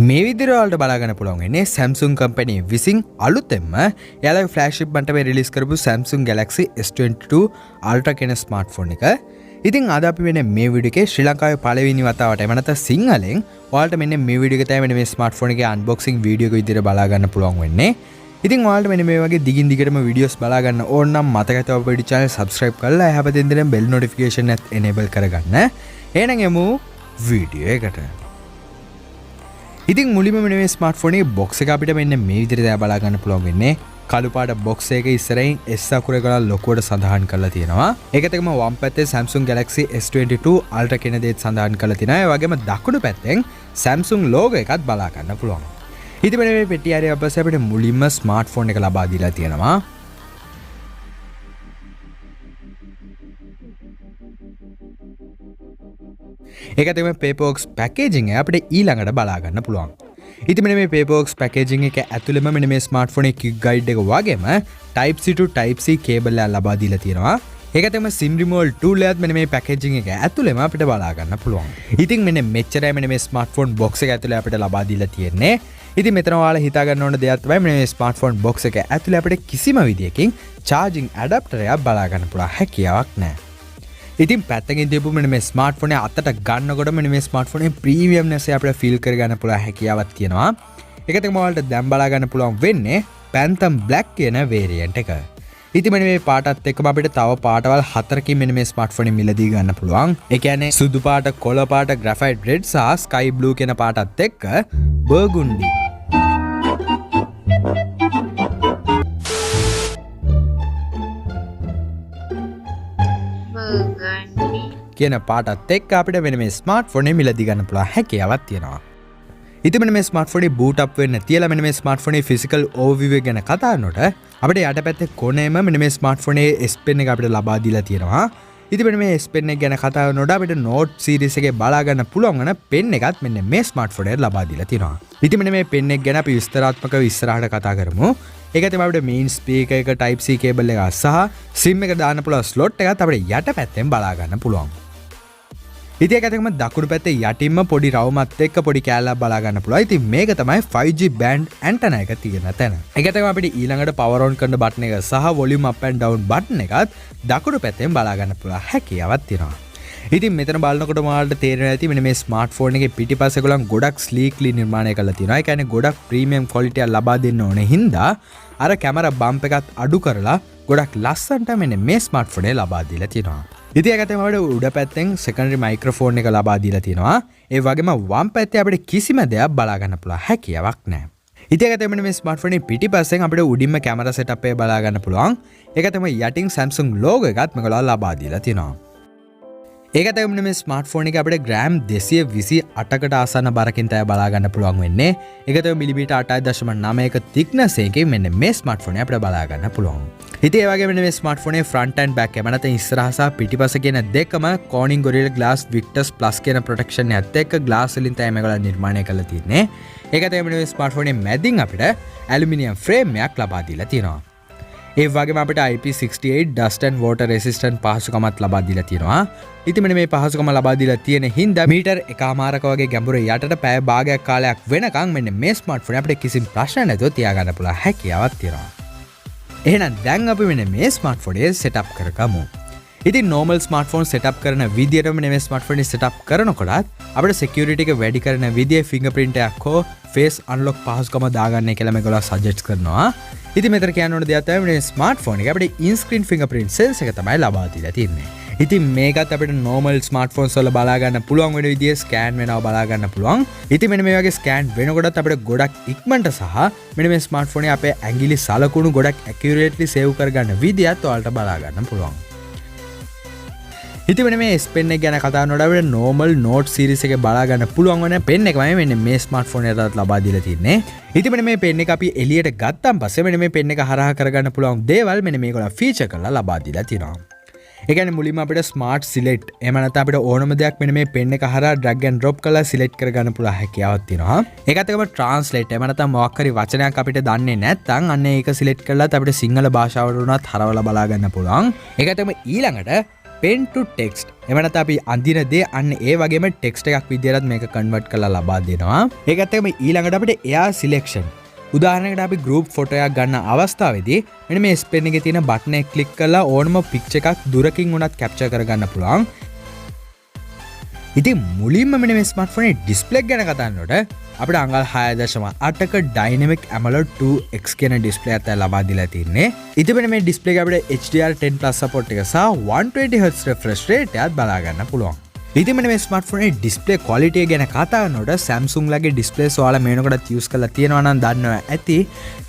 මේ විදිහට ඔයාලට බලා ගන්න පුළුවන් ඉන්නේ Samsung company විසින් අලුතෙන්ම එයාලගේ flagship බන්ටමේ රිලීස් කරපු Samsung Galaxy S22 ULTRA කියන ස්මාර්ට්ෆෝන් එක. ඉතින් අද අපි මෙන්න මේ වීඩියෝ එකේ ශ්‍රී ලංකාවේ පළවෙනි වතාවට එම නැත්නම් සිංහලෙන් ඔයාලට මෙන්න මේ වීඩියෝ එක තමයි මේ ස්මාර්ට්ෆෝන් එකේ unboxing වීඩියෝ එක විදිහට බලා ගන්න පුළුවන් වෙන්නේ. ඉතින් ඔයාලට මෙන්න මේ වගේ දිගින් දිගටම වීඩියෝස් බලා ගන්න ඕන නම් මතක තව අපේ channel subscribe කරලා එහා පැත්තෙන් දෙන bell notification එකත් enable කරගන්න. එහෙනම් එමු වීඩියෝ එකට. ඉතින් මුලින්ම මේ ස්මාර්ට්ෆෝන් එකේ බොක්ස් එක අපිට මෙන්න මේ විදිහට දැන් බලා ගන්න පුළුවන් වෙන්නේ. කළු පාට බොක්ස් එකේ ඉස්සරහින් S අකුරේ ගාලා ලොකුවට සඳහන් කරලා තියෙනවා. ඒකත් එක්කම වම් පැත්තේ Samsung Galaxy S22 ULTRA කියන දේත් සඳහන් කරලා තියෙනවා. ඒ වගේම දකුණු පැත්තෙන් Samsung logo එකත් බලා ගන්න පුළුවන්. ඉතින් මේ පෙට්ටිය හරිය අපස්සේ අපිට මුලින්ම ස්මාර්ට්ෆෝන් එක ලබා දීලා තියෙනවා. ඒකත් එක්කම paper box packaging එක අපිට ඊළඟට බලා ගන්න පුළුවන්. ඉතින් මේ paper box packaging එක ඇතුළෙම මෙන්න මේ ස්මාර්ට්ෆෝන් එකේ quick guide එක වගේම Type C to Type C cable එක ලබා දීලා තියෙනවා. ඒකත් එක්කම SIM removal tool එකත් මෙන්න මේ packaging එක ඇතුළෙම අපිට බලා ගන්න පුළුවන්. ඉතින් මෙන්න මෙච්චරයි මෙන්න මේ ස්මාර්ට්ෆෝන් box එක ඇතුළේ අපිට ලබා දීලා තියෙන්නේ. ඉතින් මෙතන ඔයාලා හිතා ගන්න ඕන දෙයක් තමයි මේ ස්මාර්ට්ෆෝන් box එක ඇතුළේ අපිට කිසිම විදියකින් charging adapter එකක් බලා ගන්න පුළුවන් හැකියාවක් නැහැ. ඉතින් පැත්තකින් තියපු මෙන්න මේ ස්මාර්ට්ෆෝන් එක අතට ගන්නකොට මෙන්න මේ ස්මාර්ට්ෆෝන් එකේ ප්‍රීමියම්නස් එක අපිට ෆීල් කරගන්න පුළුවන් හැකියාවක් තියෙනවා. ඒකත් එක්කම ඔයාලට දැන් බලා ගන්න පුළුවන් වෙන්නේ Phantom Black කියන වේරියන්ට් එක. ඉතින් මෙන්න මේ පාටත් එක්කම අපිට තව පාටවල් 4කින් මෙන්න මේ ස්මාර්ට්ෆෝන් එක මිලදී ගන්න පුළුවන්. ඒ කියන්නේ සුදු පාට, කොළ පාට, graphite red සහ sky blue කියන පාටත් එක්ක burgundy කියන පාටත් එක්ක අපිට වෙන මේ ස්මාර්ට්ෆෝන් එක මිලදී ගන්න පුළුවන් හැකියාවක් තියෙනවා. ඉතින් මෙන්න මේ ස්මාර්ට්ෆෝන් එක boot up වෙන්න තියලා මෙන්න මේ ස්මාර්ට්ෆෝන් එකේ physical overview එක ගැන කතා කරනකොට අපිට යටපැත්තේ කොනේම මෙන්න මේ ස්මාර්ට්ෆෝන් එකේ S Pen එක අපිට ලබා දීලා තියෙනවා. ඉතින් මෙන්න මේ S Pen එක ගැන කතා කරනකොට අපිට Note series එකේ බලා ගන්න පුළුවන් වෙන pen එකත් මෙන්න මේ ස්මාර්ට්ෆෝන් එකට ලබා දීලා තියෙනවා. ඉතින් මෙන්න මේ pen එක ගැන අපි විස්තරාත්මකව ඉස්සරහට කතා කරමු. ඒකත් එක්කම අපිට main speaker එක Type C cable එක සහ SIM එක දාන්න පුළුවන් slot එකත් අපිට යටපැත්තෙන් බලා ගන්න පුළුවන්. ඉතින් ඒකත් එක්කම දකුණු පැත්තේ යටින්ම පොඩි රවුමත් එක්ක පොඩි කැලලක් බලා ගන්න පුළුවන්. ඉතින් මේක තමයි 5G band antenna එක තියෙන තැන. ඒකත් එක්කම අපිට ඊළඟට power on කරන බටන් එක සහ volume up and down button එකත් දකුණු පැත්තෙන් බලා ගන්න පුළුවන් හැකියාවක් තියෙනවා. ඉතින් මෙතන බලනකොට ඔයාලට තේරෙනවා ඇති මෙන්න මේ ස්මාර්ට්ෆෝන් එකේ පිටිපස්සේ ගොල්ලන් ගොඩක් ස්ලීක්ලි නිර්මාණය කරලා තියෙනවා. ඒ කියන්නේ ගොඩක් ප්‍රීමියම් ක්වොලිටි එක ලබා දෙන්න ඕනේ හින්දා අර කැමරා බම්ප් එකත් අඩු කරලා ගොඩක් ලස්සනට මෙන්න මේ ස්මාර්ට්ෆෝන් එක ලබා දීලා තියෙනවා. ඉතින් ඒකත් එක්කම අපිට උඩ පැත්තෙන් secondary microphone එක ලබා දීලා තියෙනවා. ඒ වගේම වම් පැත්තේ අපිට කිසිම දෙයක් බලා ගන්න පුළුවන් හැකියාවක් නැහැ. ඉතින් ඒකත් එක්කම මේ ස්මාර්ට්ෆෝන් එකේ පිටිපස්සෙන් අපිට උඩින්ම කැමරා setup එක බලා ගන්න පුළුවන්. ඒකත් එක්කම යටින් Samsung logo එකත් මේගොල්ලෝ ලබා දීලා තියෙනවා. ඒකත් එක්කම මේ ස්මාර්ට්ෆෝන් එක අපිට ග්‍රෑම් 228කට ආසන්න බරකින් තමයි බලා ගන්න පුළුවන් වෙන්නේ. ඒකත් එක්කම මිලිමීටර් 8.9ක thickness එකකින් මෙන්න මේ ස්මාර්ට්ෆෝන් එක අපිට බලා ගන්න පුළුවන්. ඉතින් ඒ වගේම මේ ස්මාර්ට්ෆෝන් එකේ front and back එක නැත්නම් ඉස්සරහ සහ පිටිපස කියන දෙකම Corning Gorilla Glass Victus Plus කියන protection එකත් එක්ක glass වලින් තමයි මේගොල්ලෝ නිර්මාණය කරලා තියෙන්නේ. ඒකත් එක්කම මේ ස්මාර්ට්ෆෝන් එකේ මැදින් අපිට aluminium frame එකක් ලබා දීලා තියෙනවා. ඒ වගේම අපිට IP68 dust and water resistant පහසුකමත් ලබා දීලා තියෙනවා. ඉතින් මෙන්න මේ පහසුකම ලබා දීලා තියෙන හින්දා මීටර් 1.5ක වගේ ගැඹුර යටට පැය භාගයක් කාලයක් වෙනකන් මෙන්න මේ ස්මාර්ට්ෆෝන් අපිට කිසිම ප්‍රශ්න නැතුව තියාගන්න පුළුවන් හැකියාවක් තියෙනවා. එහෙනම් දැන් අපි මෙන්න මේ ස්මාර්ට්ෆෝන් එක setup කරගමු. ඉතින් normal smartphone setup කරන විදියටම මේ ස්මාර්ට්ෆෝන් එක setup කරනකොටත් අපිට security එක වැඩි කරන විදිය fingerprint එකක් හෝ face unlock පහසුකම දාගන්න කියලා මේගොල්ලෝ suggest කරනවා. ඉතින් මෙතන කියන්න ඕන දෙයක් තමයි මේ ස්මාර්ට්ෆෝන් එක අපිට in-screen fingerprint sensor එක තමයි ලබා දීලා තියෙන්නේ. ඉතින් මේකත් අපිට normal smartphones වල බලා ගන්න පුළුවන් වෙන විදිහේ scan වෙනවා බලා ගන්න පුළුවන්. ඉතින් මෙන්න මේ වගේ scan වෙනකොටත් අපිට ගොඩක් ඉක්මනට සහ මෙන්න මේ ස්මාර්ට්ෆෝන් එකේ අපේ ඇඟිලි සලකුණු ගොඩක් accurately save කරගන්න විදියත් ඔයාලට බලා ගන්න පුළුවන්. ඉතින් මේ S Pen එක ගැන කතා කරනකොට අපිට normal Note series එකේ බලා ගන්න පුළුවන් වෙන pen එකමයි මෙන්න මේ ස්මාර්ට්ෆෝන් එකටත් ලබා දීලා තියෙන්නේ. ඉතින් මේ pen එක අපි එළියට ගත්තාන් පස්සේ මෙන්න මේ pen එක හරහා කරගන්න පුළුවන් දේවල් මෙන්න මේගොල්ලෝ feature කරලා ලබා දීලා තියෙනවා. ඒ කියන්නේ මුලින්ම අපිට smart select එහෙම නැත්නම් අපිට ඕනම දෙයක් මෙන්න මේ pen එක හරහා drag and drop කරලා select කරගන්න පුළුවන් හැකියාවක් තියෙනවා. ඒකත් එක්කම translate එහෙම නැත්නම් මොකක් හරි වචනයක් අපිට දන්නේ නැත්නම් අන්න ඒක select කරලා අපිට සිංහල භාෂාවට උනත් හරවලා බලා ගන්න පුළුවන්. ඒකත් එක්කම ඊළඟට pen to text. එහෙම නැත්නම් අපි අඳින දේ අන්න ඒ වගේම text එකක් විදියටත් මේක convert කරලා ලබා දෙනවා. ඒකත් එක්කම ඊළඟට අපිට air selection. උදාහරණයකට අපි group photo එකක් ගන්න අවස්ථාවේදී මෙන්න මේ S Pen එකේ තියෙන button එක click කරලා ඕනම picture එකක් දුරකින් උනත් capture කරගන්න පුළුවන්. ඉතින් මුලින්ම මෙන්න මේ ස්මාර්ට්ෆෝන් එකේ ඩිස්ප්ලේ ගැන කතා කරනකොට අපිට අඟල් 6.8ක dynamic AMOLED 2X කියන ඩිස්ප්ලේ එකක් ලබා දීලා තින්නේ. ඉතින් මෙන්න මේ ඩිස්ප්ලේ එක අපිට HDR10+ support එක සහ 120Hz refresh rate එකත් බලා ගන්න පුළුවන්. ඉතින් මෙන්න මේ ස්මාර්ට්ෆෝන් එකේ ඩිස්ප්ලේ quality ගැන කතා කරනකොට Samsung ලගේ ඩිස්ප්ලේස් ඔයාලා මේනකොටත් use කරලා තියෙනවා නම් දන්නවා ඇති.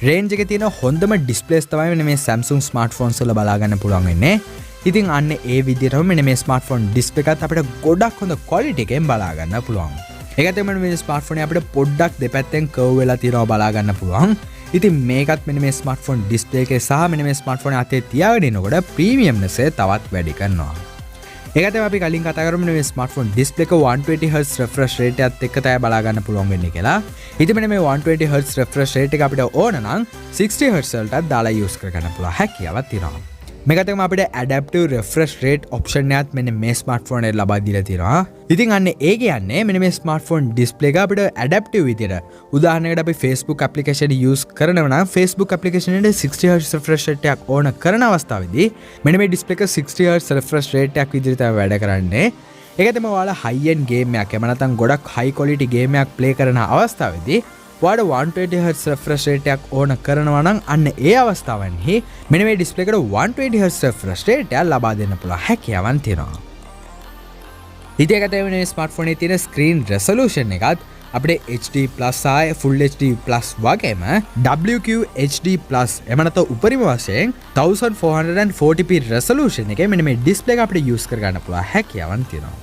range එකේ තියෙන හොඳම ඩිස්ප්ලේස් තමයි මෙන්න මේ Samsung smartphones වල බලා ගන්න පුළුවන් වෙන්නේ. ඉතින් අන්න ඒ විදිහටම මෙන්න මේ ස්මාර්ට්ෆෝන් ඩිස්ප්ලේ එකත් අපිට ගොඩක් හොඳ ක්වොලිටි එකෙන් බලා ගන්න පුළුවන්. ඒකත් එක්කම මේ ස්මාර්ට්ෆෝන් එක අපිට පොඩ්ඩක් දෙපැත්තෙන් කර්ව් වෙලා තියෙනවා බලා ගන්න පුළුවන්. ඉතින් මේකත් මෙන්න මේ ස්මාර්ට්ෆෝන් ඩිස්ප්ලේ එකේ සහ මෙන්න මේ ස්මාර්ට්ෆෝන් එක අතේ තියාගෙන ඉනකොට ප්‍රීමියම්නස් එක තවත් වැඩි කරනවා. ඒකත් එක්කම අපි කලින් කතා කරමු මේ ස්මාර්ට්ෆෝන් ඩිස්ප්ලේ එක 120Hz refresh rate එකත් එක්ක තමයි බලා ගන්න පුළුවන් වෙන්නේ කියලා. ඉතින් මෙන්න මේ 120Hz refresh rate එක අපිට ඕන නම් 60Hz වලටත් දාලා use කරගන්න පුළුවන් හැකියාවක් තියෙනවා. මේකත් එක්කම අපිට adaptive refresh rate option එකත් මෙන්න මේ ස්මාර්ට්ෆෝන් එකේ ලබා දීලා තියෙනවා. ඉතින් අන්න ඒ කියන්නේ මෙන්න මේ ස්මාර්ට්ෆෝන් ඩිස්ප්ලේ එක අපිට adaptive විදියට උදාහරණයකට අපි Facebook application use කරනවා නම් Facebook application එකේ 60Hz refresh rate එකක් ඕන කරන අවස්ථාවේදී මෙන්න මේ ඩිස්ප්ලේ එක 60Hz refresh rate එකක් විදියට තමයි වැඩ කරන්නේ. ඒක තමයි ඔයාලා high end game එකක් එහෙම නැත්නම් ගොඩක් high quality game එකක් play කරන අවස්ථාවේදී ඔයාලට 120Hz refresh rate එකක් ඕන කරනවා නම් අන්න ඒ අවස්ථාවන්හි මෙන්න මේ ඩිස්ප්ලේ එකට 120Hz refresh rate එකක් ලබා දෙන්න පුළුවන් හැකියාවක් තියෙනවා. ඉතින් ඒකට මේ ස්මාර්ට්ෆෝන් එකේ තියෙන screen resolution එකත් අපිට HD+ ආය full HD+ වගේම WQHD+ එහෙම නැත්නම් උපරිම වශයෙන් 1440p resolution එකේ මෙන්න මේ ඩිස්ප්ලේ එක අපිට use කර ගන්න පුළුවන් හැකියාවක් තියෙනවා.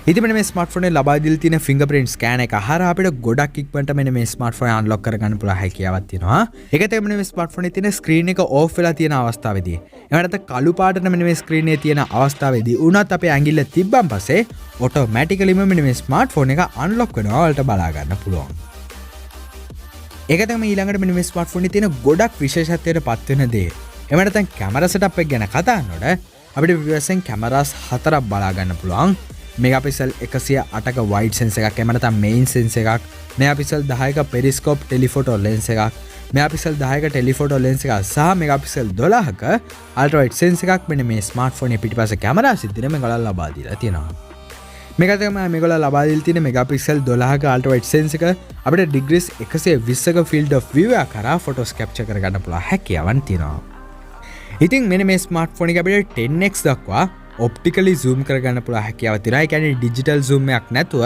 ඉතින් මෙන්න මේ ස්මාර්ට්ෆෝන් එකේ ලබා දීලා තියෙන fingerprint scan එක හරහා අපිට ගොඩක් ඉක්මනට මෙන්න මේ ස්මාර්ට්ෆෝන් එක unlock කරගන්න පුළුවන් හැකියාවක් තියෙනවා. ඒකත් එක්ක මෙන්න මේ ස්මාර්ට්ෆෝන් එකේ තියෙන screen එක off වෙලා තියෙන අවස්ථාවේදී එහෙම නැත්නම් කළු පාටට මෙන්න මේ screen එකේ තියෙන අවස්ථාවේදී උනත් අපේ ඇඟිල්ල තිබ්බන් පස්සේ automatically මෙන්න මේ ස්මාර්ට්ෆෝන් එක unlock වෙනවා වලට බලා ගන්න පුළුවන්. ඒකත් එක්කම ඊළඟට මෙන්න මේ ස්මාර්ට්ෆෝන් එකේ තියෙන ගොඩක් විශේෂත්වයට පත් වෙන දේ. එහෙම නැත්නම් කැමරා setup එක ගැන කතා කරනකොට අපිට විශේෂයෙන් කැමරාස් 4ක් බලා ගන්න පුළුවන්. megapixel 108ක wide sensor එකක් එහෙම නැත්නම් main sensor එකක්, megapixel 10ක periscope telephoto lens එකක්, megapixel 10ක telephoto lens එකක් සහ megapixel 12ක ultra wide sensor එකක් මෙන්න මේ ස්මාර්ට්ෆෝන් එකේ පිටිපස්ස කැමරා සිද්ධිය මේගොල්ලෝ ලබා දීලා තියෙනවා. මේක තමයි මේගොල්ලෝ ලබා දීලා තියෙන megapixel 12ක ultra wide sensor එක අපිට degrees 120ක field of view එක කරා photos capture කරගන්න පුළුවන් හැකියාවක් තියෙනවා. ඉතින් මෙන්න මේ ස්මාර්ට්ෆෝන් එක අපිට 10x දක්වා optically zoom කරගන්න පුළුවන් හැකියාවක් තියෙනවා. ඒ කියන්නේ digital zoom එකක් නැතුව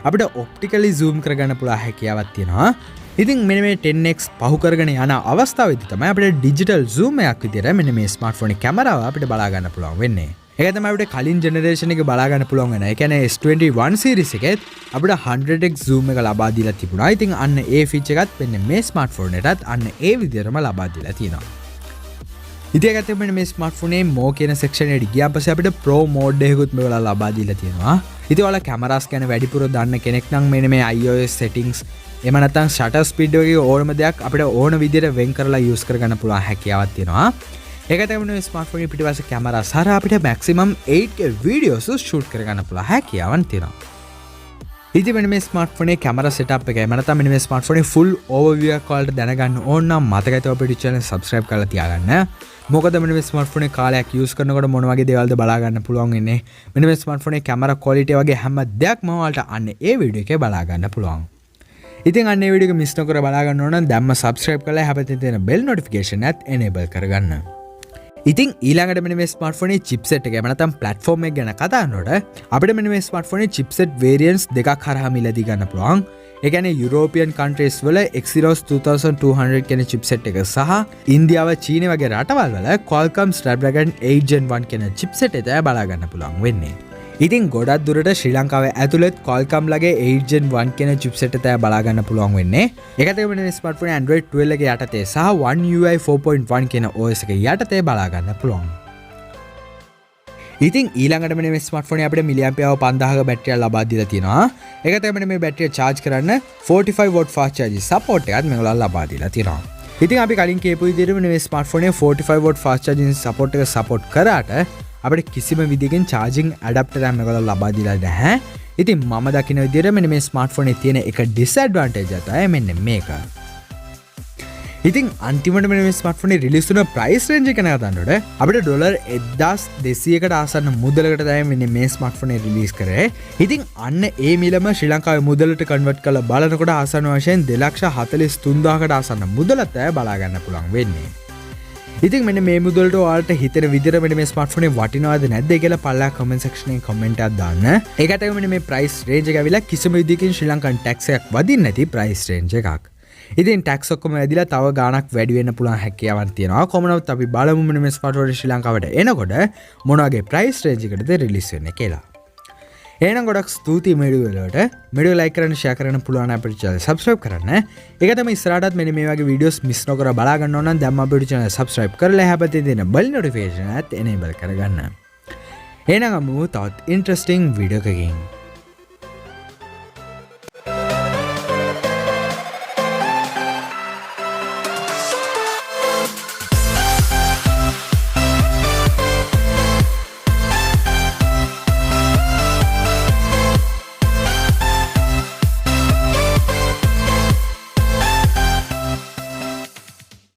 අපිට optically zoom කරගන්න පුළුවන් හැකියාවක් තියෙනවා. ඉතින් මෙන්න මේ 10x පහු කරගෙන යන අවස්ථාවේදී තමයි අපිට digital zoom එකක් විදියට මෙන්න මේ ස්මාර්ට්ෆෝන් එකේ කැමරාව අපිට බලා ගන්න පුළුවන් වෙන්නේ. ඒක තමයි අපිට කලින් ජෙනරේෂන් එකේ බලා ගන්න පුළුවන් වෙන. ඒ කියන්නේ S21 series එකෙත් අපිට 100x zoom එක ලබා දීලා තිබුණා. ඉතින් අන්න ඒ feature එකත් මෙන්න මේ ස්මාර්ට්ෆෝන් එකටත් අන්න ඒ විදියටම ලබා දීලා තියෙනවා. ඉතින් ඒකත් එක්ක මේ ස්මාර්ට්ෆෝන් එකේ more කියන section එකට ගියාන් පස්සේ අපිට pro mode එකකුත් මේවලා ලබා දීලා තියෙනවා. ඉතින් ඔයාලා කැමරාස් ගැන වැඩිපුර දන්න කෙනෙක් නම් මෙන්න මේ iOS settings එහෙම නැත්නම් shutter speed වගේ ඕනම දෙයක් අපිට ඕන විදියට වෙන් කරලා use කරගන්න පුළුවන් හැකියාවක් තියෙනවා. ඒකත් එක්ක මේ ස්මාර්ට්ෆෝන් එකේ පිටිපස්ස කැමරාස් හරහා අපිට maximum 8K videos shoot කරගන්න පුළුවන් හැකියාවක් තියෙනවා. ඉතින් මෙන්න මේ ස්මාර්ට්ෆෝන් එකේ කැමරා setup එක එහෙම නැත්නම් මෙන්න මේ ස්මාර්ට්ෆෝන් එකේ full overview එකක් ඔයාලට දැනගන්න ඕන නම් මතකයි තව අපේ channel subscribe කරලා තියාගන්න. මොකද මෙන්න මේ ස්මාර්ට්ෆෝන් එක කාලයක් use කරනකොට මොන වගේ දේවල්ද බලා ගන්න පුළුවන් වෙන්නේ. මෙන්න මේ ස්මාර්ට්ෆෝන් එකේ කැමරා quality වගේ හැම දෙයක්ම ඔයාලට අන්න ඒ වීඩියෝ එකේ බලා ගන්න පුළුවන්. ඉතින් අන්න ඒ වීඩියෝ එක මිස් නොකර බලා ගන්න ඕන නම් දැම්ම subscribe කරලා හැපැත්තේ තියෙන bell notification එකත් enable කරගන්න. ඉතින් ඊළඟට මෙන්න මේ ස්මාර්ට්ෆෝන් එකේ chipset එක එහෙම නැත්නම් platform එක ගැන කතා කරනකොට අපිට මෙන්න මේ ස්මාර්ට්ෆෝන් එකේ chipset variants දෙකක් හරහා මිලදී ගන්න පුළුවන්. ඒ කියන්නේ European countries වල Exynos 2200 කියන chipset එක සහ ඉන්දියාව චීනය වගේ රටවල් වල Qualcomm Snapdragon 8 Gen 1 කියන chipset එක බලා ගන්න පුළුවන් වෙන්නේ. ඉතින් ගොඩක් දුරට ශ්‍රී ලංකාවේ ඇතුළත් Qualcomm ලගේ 8 Gen 1 කියන chipset එක බලා ගන්න පුළුවන් වෙන්නේ. ඒකත් එක්ක මේ ස්මාර්ට්ෆෝන් Android 12 එක යටතේ සහ One UI 4.1 කියන OS එක යටතේ බලා ගන්න පුළුවන්. ඉතින් ඊළඟට මේ ස්මාර්ට්ෆෝන් එක අපිට මිලියම්පියර් 5000ක බැටරියක් ලබා දීලා තියෙනවා. ඒකත් එක්ක මේ බැටරිය charge කරන්න 45 watt fast charging support එකත් මේගොල්ලෝ ලබා දීලා තියෙනවා. ඉතින් අපි කලින් කියපු විදිහට මේ ස්මාර්ට්ෆෝන් එකේ 45 watt fast charging support එක support කරාට අපිට කිසිම විදිහකින් charging adapter එකක් මේකවල ලබා දීලා නැහැ. ඉතින් මම දකින විදිහට මෙන්න මේ ස්මාර්ට්ෆෝන් එකේ තියෙන එක disadvantage එක තමයි මෙන්න මේක. ඉතින් අන්තිමට මෙන්න මේ ස්මාර්ට්ෆෝන් එක රිලීස් වුණ ප්‍රයිස් රේන්ජ් එක ගැන කතා කරනකොට අපිට $1200කට ආසන්න මුදලකට තමයි මෙන්න මේ ස්මාර්ට්ෆෝන් එක රිලීස් කරේ. ඉතින් අන්න ඒ මිලම ශ්‍රී ලංකාවේ මුදලට කන්වර්ට් කරලා බලනකොට ආසන්න වශයෙන් 2,43,000කට ආසන්න මුදලක් තමයි බලා ගන්න පුළුවන් වෙන්නේ. ඉතින් මෙන්න මේ මුදලට ඔයාලට හිතෙන විදිහට මෙන්න මේ ස්මාර්ට්ෆෝන් එක වටිනවද නැද්ද කියලා පල්ලා කමෙන්ට් සෙක්ෂන් එකේ කමෙන්ට් එකක් දාන්න. ඒකට මෙන්න මේ ප්‍රයිස් රේන්ජ් එක ඇවිල්ලා කිසිම විදිහකින් ශ්‍රී ලංකන් ටැක්ස් එකක් වදින්නේ නැති ප්‍රයිස් රේන්ජ් එකක්. ඉතින් ටැක්ස් ඔක්කොම වැදිලා තව ගාණක් වැඩි වෙන්න පුළුවන් හැකියාවක් තියෙනවා. කොහොමනවත් අපි බලමු මෙන්න මේ ස්මාර්ට්ෆෝන් ශ්‍රී ලංකාවට එනකොට මොන වගේ ප්‍රයිස් රේන්ජ් එකකටද රිලීස් වෙන්නේ කියලා. එහෙනම් ගොඩක් ස්තුතියි මේ වීඩියෝ වලට. වීඩියෝ ලයික් කරන්න, ෂෙයා කරන්න පුළුවන් අපිට channel subscribe කරන්න. ඒක තමයි ඉස්සරහටත් මෙන්න මේ වගේ වීඩියෝස් මිස් නොකර බලා ගන්න ඕන නම් දැන් අපේ channel subscribe කරලා හැබැයි දෙන bell notification එකත් enable කරගන්න. එහෙනම් අමු තවත් interesting වීඩියෝ එකකින්